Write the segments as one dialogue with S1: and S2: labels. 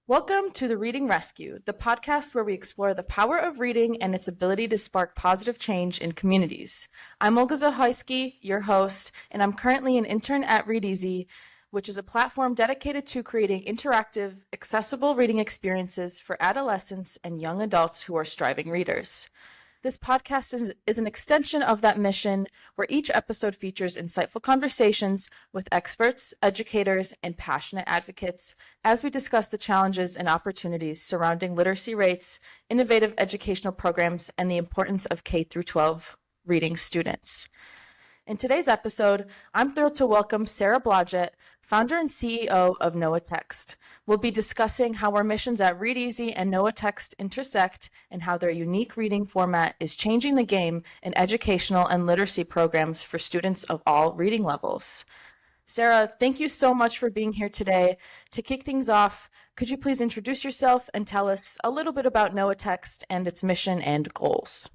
S1: Welcome to the Reading Rescue, the podcast where we explore the power of reading and its ability to spark positive change in communities. I'm Olga Zahoyski, your host, and I'm currently an intern at Readeezy, which is a platform dedicated to creating interactive, accessible reading experiences for adolescents and young adults who are striving readers. This podcast is an extension of that mission, where each episode features insightful conversations with experts, educators, and passionate advocates as we discuss the challenges and opportunities surrounding literacy rates, innovative educational programs, and the importance of K through 12 reading students. In today's episode, I'm thrilled to welcome Sarah Blodgett, founder and CEO of Noah Text. We'll be discussing how our missions at Readeezy and Noah Text intersect and how their unique reading format is changing the game in educational and literacy programs for students of all reading levels. Sarah, thank you so much for being here today. To kick things off, could you please introduce yourself and tell us a little bit about Noah Text and its mission and goals?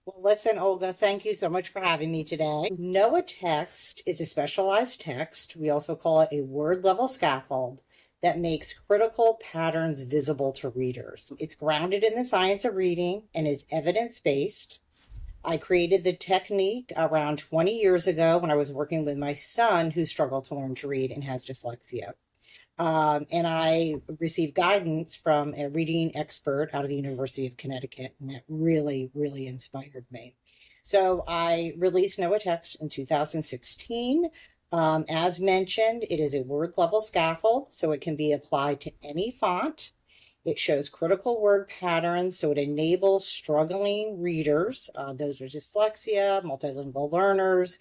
S2: Well, listen, Olga, thank you so much for having me today. Noah Text is a specialized text. We also call it a word level scaffold that makes critical patterns visible to readers. It's grounded in the science of reading and is evidence-based. I created the technique around 20 years ago when I was working with my son who struggled to learn to read and has dyslexia. And I received guidance from a reading expert out of the University of Connecticut, and that really, really inspired me. So I released Noah Text in 2016. As mentioned, it is a word level scaffold, so it can be applied to any font. It shows critical word patterns, so it enables struggling readers, those with dyslexia, multilingual learners,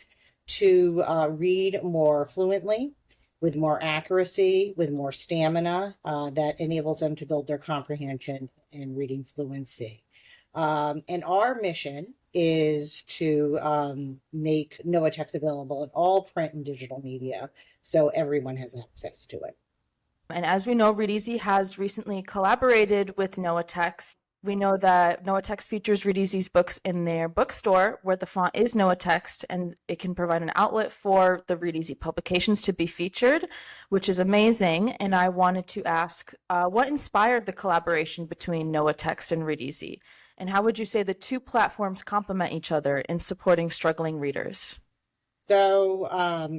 S2: to read more fluently, with more accuracy, with more stamina, that enables them to build their comprehension and reading fluency. And our mission is to make Noah Text available in all print and digital media so everyone has access to it.
S1: And as we know, Readeezy has recently collaborated with Noah Text. We know that Noah Text features Readeezy's books in their bookstore, where the font is Noah Text, and it can provide an outlet for the Readeezy publications to be featured, which is amazing. And I wanted to ask, what inspired the collaboration between Noah Text and Readeezy? And how would you say the two platforms complement each other in supporting struggling readers?
S2: So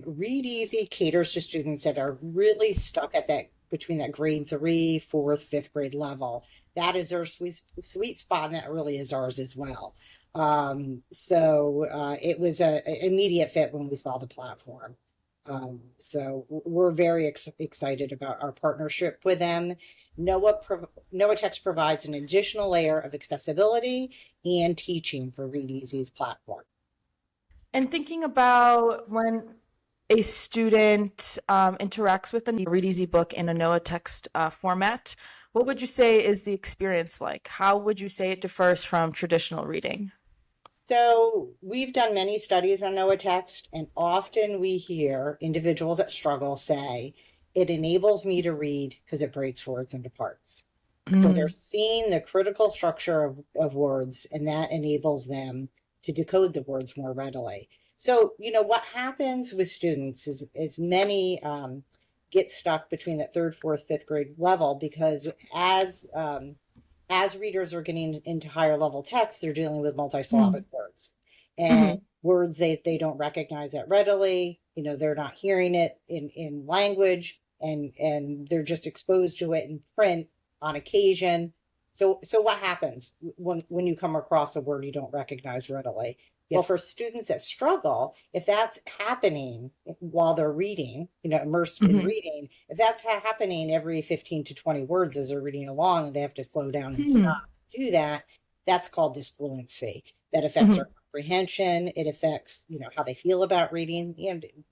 S2: Readeezy caters to students that are really stuck at that between that grade 3, 4th, 5th grade level. That is our sweet spot, and that really is ours as well. It was an immediate fit when we saw the platform. So we're very excited about our partnership with them. Noah Text provides an additional layer of accessibility and teaching for Readeezy's platform.
S1: And thinking about when a student interacts with a Readeezy book in a Noah Text format, what would you say is the experience like? How would you say it differs from traditional reading?
S2: So we've done many studies on Noah Text, and often we hear individuals that struggle say, it enables me to read because it breaks words into parts. So they're seeing the critical structure of words, and that enables them to decode the words more readily. So, what happens with students is many get stuck between that 3rd, 4th, 5th grade level because as readers are getting into higher level text, they're dealing with multisyllabic words and words they don't recognize that readily. They're not hearing it in language, and they're just exposed to it in print on occasion. So what happens when you come across a word you don't recognize readily? Well, for students that struggle, if that's happening while they're reading, immersed in reading, if that's happening every 15 to 20 words as they're reading along and they have to slow down and stop, do that, that's called dysfluency. That affects their comprehension. It affects, how they feel about reading.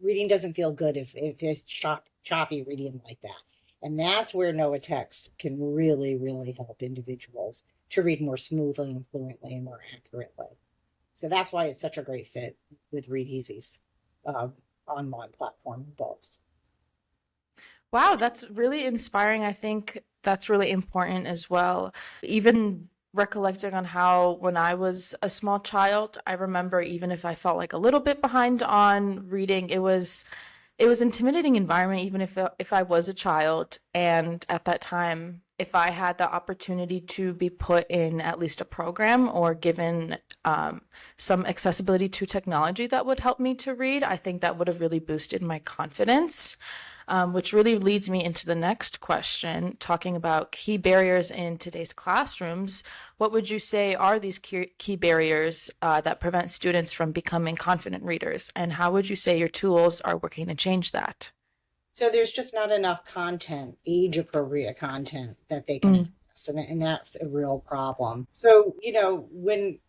S2: Reading doesn't feel good if it's choppy reading like that. And that's where Noah Text can really, really help individuals to read more smoothly and fluently and more accurately. So that's why it's such a great fit with Readeezy's online platform books.
S1: Wow, that's really inspiring. I think that's really important as well. Even recollecting on how when I was a small child, I remember even if I felt like a little bit behind on reading, it was It was an intimidating environment, even if I was a child. And at that time, if I had the opportunity to be put in at least a program or given some accessibility to technology that would help me to read, I think that would have really boosted my confidence. Which really leads me into the next question, talking about key barriers in today's classrooms. What would you say are these key barriers that prevent students from becoming confident readers? And how would you say your tools are working to change that?
S2: So there's just not enough content, age appropriate content that they can access. And that's a real problem. So, when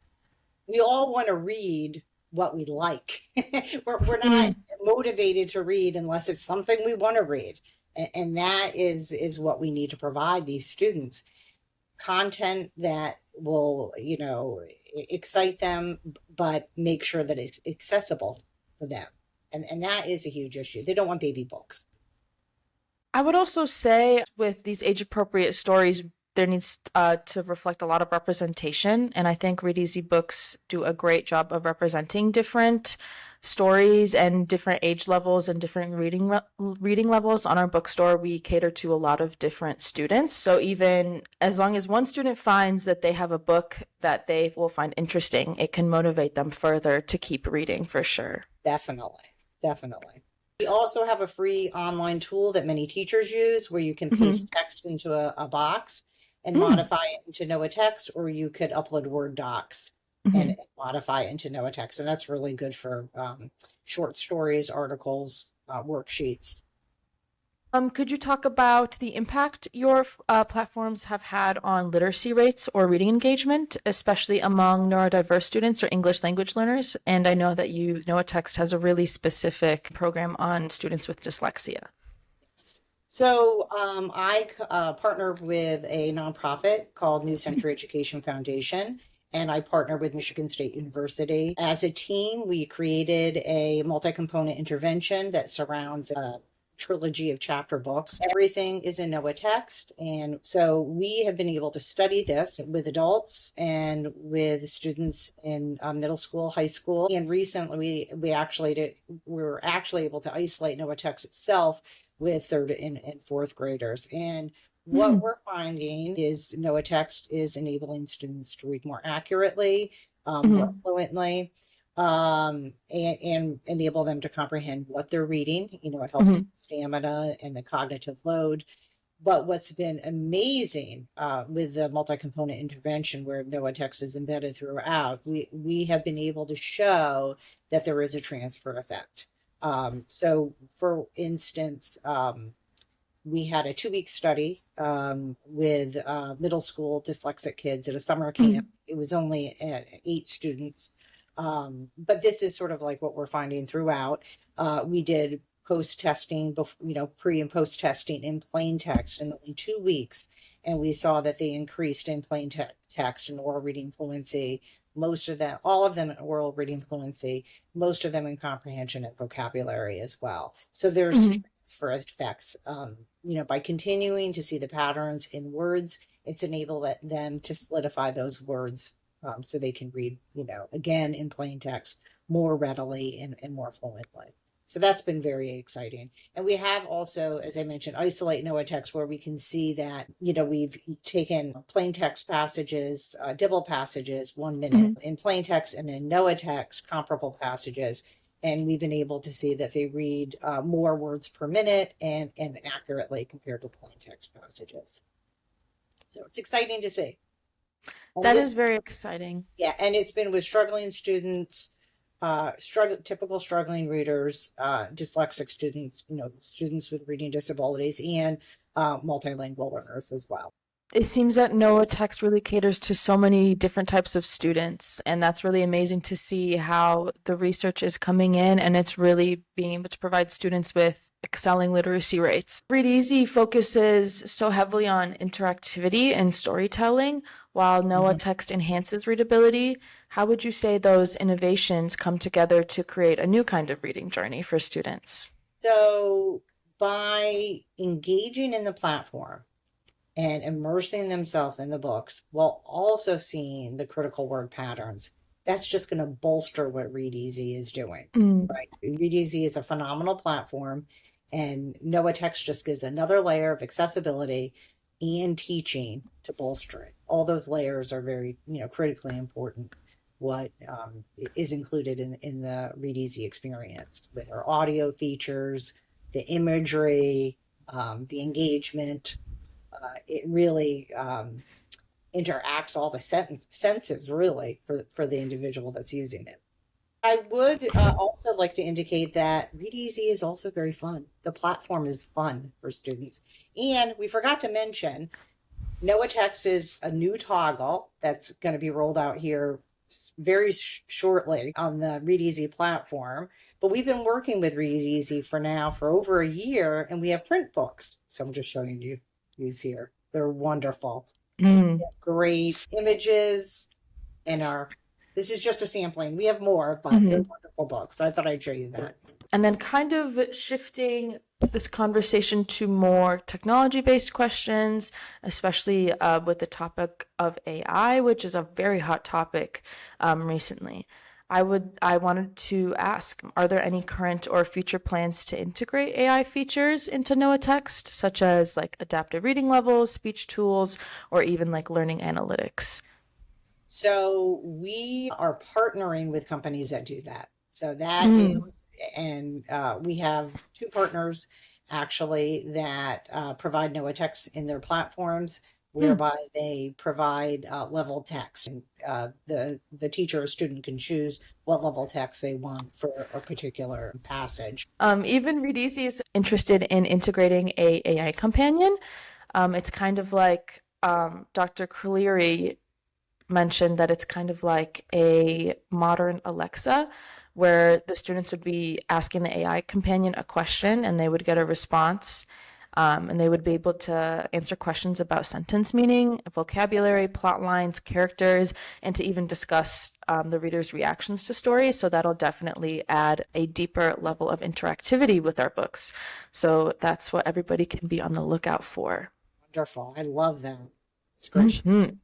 S2: we all want to read what we like, we're not motivated to read unless it's something we want to read. And that is what we need to provide these students. Content that will, excite them, but make sure that it's accessible for them. And that is a huge issue. They don't want baby books.
S1: I would also say with these age appropriate stories, there needs to reflect a lot of representation. And I think Readeezy books do a great job of representing different stories and different age levels and different reading levels. On our bookstore, we cater to a lot of different students. So even as long as one student finds that they have a book that they will find interesting, it can motivate them further to keep reading for sure.
S2: Definitely. Definitely. We also have a free online tool that many teachers use where you can paste text into a box and modify it into Noah Text, or you could upload Word docs and modify it into Noah Text. And that's really good for short stories, articles, worksheets.
S1: Could you talk about the impact your platforms have had on literacy rates or reading engagement, especially among neurodiverse students or English language learners? And I know that Noah Text has a really specific program on students with dyslexia.
S2: So I partner with a nonprofit called New Century Education Foundation, and I partner with Michigan State University. As a team, we created a multi-component intervention that surrounds a trilogy of chapter books. Everything is in Noah Text. And so we have been able to study this with adults and with students in middle school, high school. And recently we were actually able to isolate Noah Text itself with third and fourth graders. And what we're finding is Noah Text is enabling students to read more accurately, more fluently, and enable them to comprehend what they're reading. It helps with stamina and the cognitive load. But what's been amazing with the multi-component intervention where Noah Text is embedded throughout, we have been able to show that there is a transfer effect. So for instance, we had a 2-week study with middle school dyslexic kids at a summer camp. It was only 8 students. But this is sort of like what we're finding throughout. We did post-testing, pre and post-testing in plain text in only 2 weeks. And we saw that they increased in plain text and oral reading fluency. All of them in oral reading fluency, most of them in comprehension and vocabulary as well. So there's transfer effects. By continuing to see the patterns in words, it's enabled them to solidify those words so they can read, again in plain text more readily and more fluently. So that's been very exciting. And we have also, as I mentioned, isolate Noah Text, where we can see that, we've taken plain text passages, dibble passages, 1 minute in plain text, and in Noah Text, comparable passages. And we've been able to see that they read more words per minute and accurately compared to plain text passages. So it's exciting to see. And
S1: That is very exciting.
S2: Yeah, and it's been with struggling students, typical struggling readers, dyslexic students, students with reading disabilities, and multilingual learners as well.
S1: It seems that Noah Text really caters to so many different types of students, and that's really amazing to see how the research is coming in and it's really being able to provide students with excelling literacy rates. Readeezy focuses so heavily on interactivity and storytelling, while Noah Text enhances readability. How would you say those innovations come together to create a new kind of reading journey for students?
S2: So by engaging in the platform and immersing themselves in the books while also seeing the critical word patterns, that's just going to bolster what Readeezy is doing,
S1: Mm.
S2: right? Readeezy is a phenomenal platform, and Noah Text just gives another layer of accessibility and teaching to bolster it. All those layers are very, critically important. What is included in the Readeezy experience with our audio features, the imagery, the engagement. It really interacts all the senses really for the individual that's using it. I would also like to indicate that Readeezy is also very fun. The platform is fun for students. And we forgot to mention, Noah Text is a new toggle that's going to be rolled out here very shortly on the Readeezy platform. But we've been working with Readeezy for over a year, and we have print books. So I'm just showing you these here. They're wonderful.
S1: Mm.
S2: Great images, and this is just a sampling. We have more, but they're
S1: Mhm.
S2: wonderful books. I thought I'd show you that.
S1: And then kind of shifting this conversation to more technology-based questions, especially with the topic of AI, which is a very hot topic recently. I wanted to ask, are there any current or future plans to integrate AI features into Noah Text, such as like adaptive reading levels, speech tools, or even like learning analytics?
S2: So we are partnering with companies that do that. So that
S1: Mm.
S2: is, and we have two partners actually that provide Noah Text in their platforms, whereby they provide level text, and the teacher or student can choose what level text they want for a particular passage.
S1: Even Readeezy is interested in integrating a AI companion. It's kind of like Dr. Cleary mentioned that it's kind of like a modern Alexa, where the students would be asking the AI companion a question and they would get a response. And they would be able to answer questions about sentence meaning, vocabulary, plot lines, characters, and to even discuss the reader's reactions to stories. So that'll definitely add a deeper level of interactivity with our books. So that's what everybody can be on the lookout for.
S2: Wonderful. I love that. It's great.
S1: Mhm.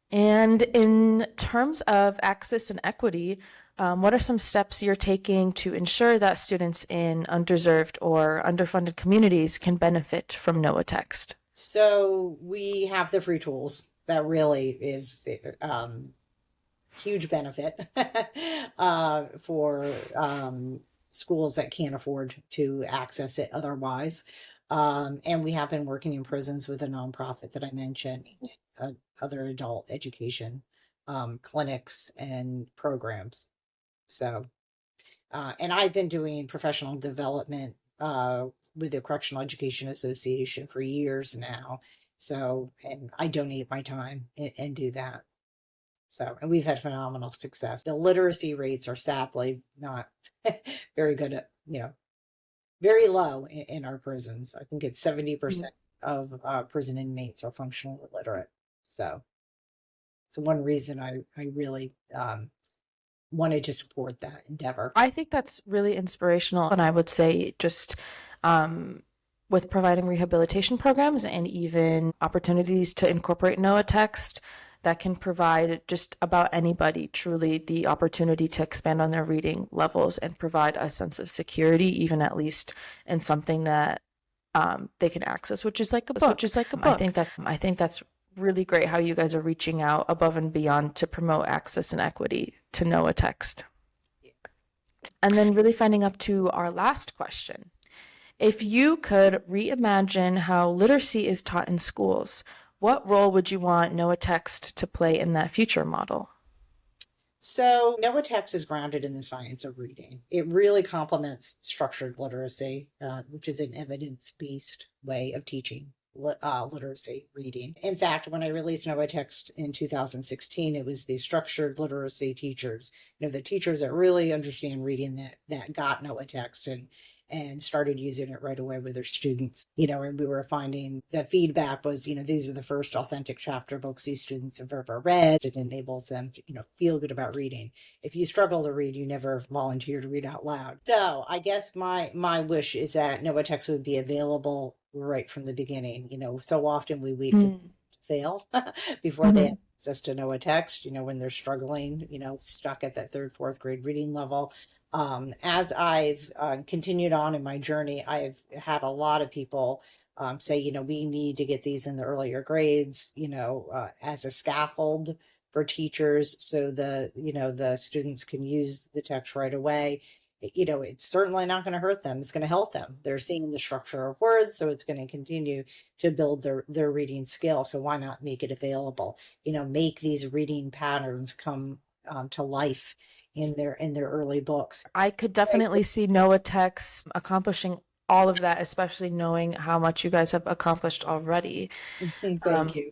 S1: And in terms of access and equity, what are some steps you're taking to ensure that students in undeserved or underfunded communities can benefit from Noah Text?
S2: So we have the free tools. That really is huge benefit for schools that can't afford to access it otherwise. And we have been working in prisons with a nonprofit that I mentioned, uh, other adult education clinics and programs. So, and I've been doing professional development with the Correctional Education Association for years now. So, and I donate my time and do that. So, and we've had phenomenal success. The literacy rates are sadly not very good at, very low in our prisons. I think it's 70% of prison inmates are functionally illiterate. So, so one reason I really wanted to support that endeavor.
S1: I think that's really inspirational. And I would say just um, with providing rehabilitation programs and even opportunities to incorporate Noah Text, that can provide just about anybody truly the opportunity to expand on their reading levels and provide a sense of security, even at least in something that they can access, which is like a book. I think that's really great how you guys are reaching out above and beyond to promote access and equity to Noah Text. And then really finding up to our last question. If you could reimagine how literacy is taught in schools, what role would you want Noah Text to play in that future model?
S2: So, Noah Text is grounded in the science of reading. It really complements structured literacy, which is an evidence based way of teaching literacy reading. In fact, when I released Noah Text in 2016, it was the structured literacy teachers, the teachers that really understand reading that got Noah Text and started using it right away with their students. And we were finding the feedback was, these are the first authentic chapter books these students have ever read. It enables them to, feel good about reading. If you struggle to read, you never volunteer to read out loud. So I guess my wish is that Noah Text would be available right from the beginning. So often we wait for them to fail before they have access to Noah Text, when they're struggling, stuck at that third, fourth grade reading level. As I've continued on in my journey, I've had a lot of people say, we need to get these in the earlier grades, as a scaffold for teachers so the students can use the text right away. It's certainly not going to hurt them. It's going to help them. They're seeing the structure of words, so it's going to continue to build their reading skill. So why not make it available? Make these reading patterns come to life in their early books.
S1: I could definitely see Noah Text accomplishing all of that, especially knowing how much you guys have accomplished already.
S2: Thank you.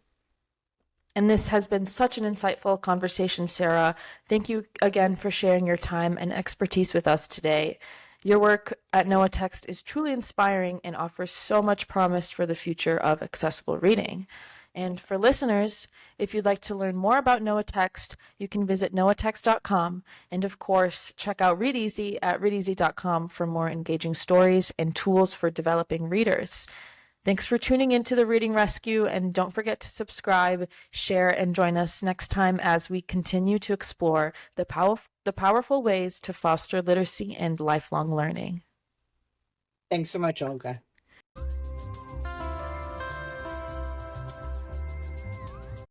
S1: And this has been such an insightful conversation, Sarah. Thank you again for sharing your time and expertise with us today. Your work at Noah Text is truly inspiring and offers so much promise for the future of accessible reading. And for listeners, if you'd like to learn more about Noah Text, you can visit noahtext.com. And of course, check out Readeezy at readeezy.com for more engaging stories and tools for developing readers. Thanks for tuning into the Reading Rescue, and don't forget to subscribe, share, and join us next time as we continue to explore the powerful ways to foster literacy and lifelong learning.
S2: Thanks so much, Olga.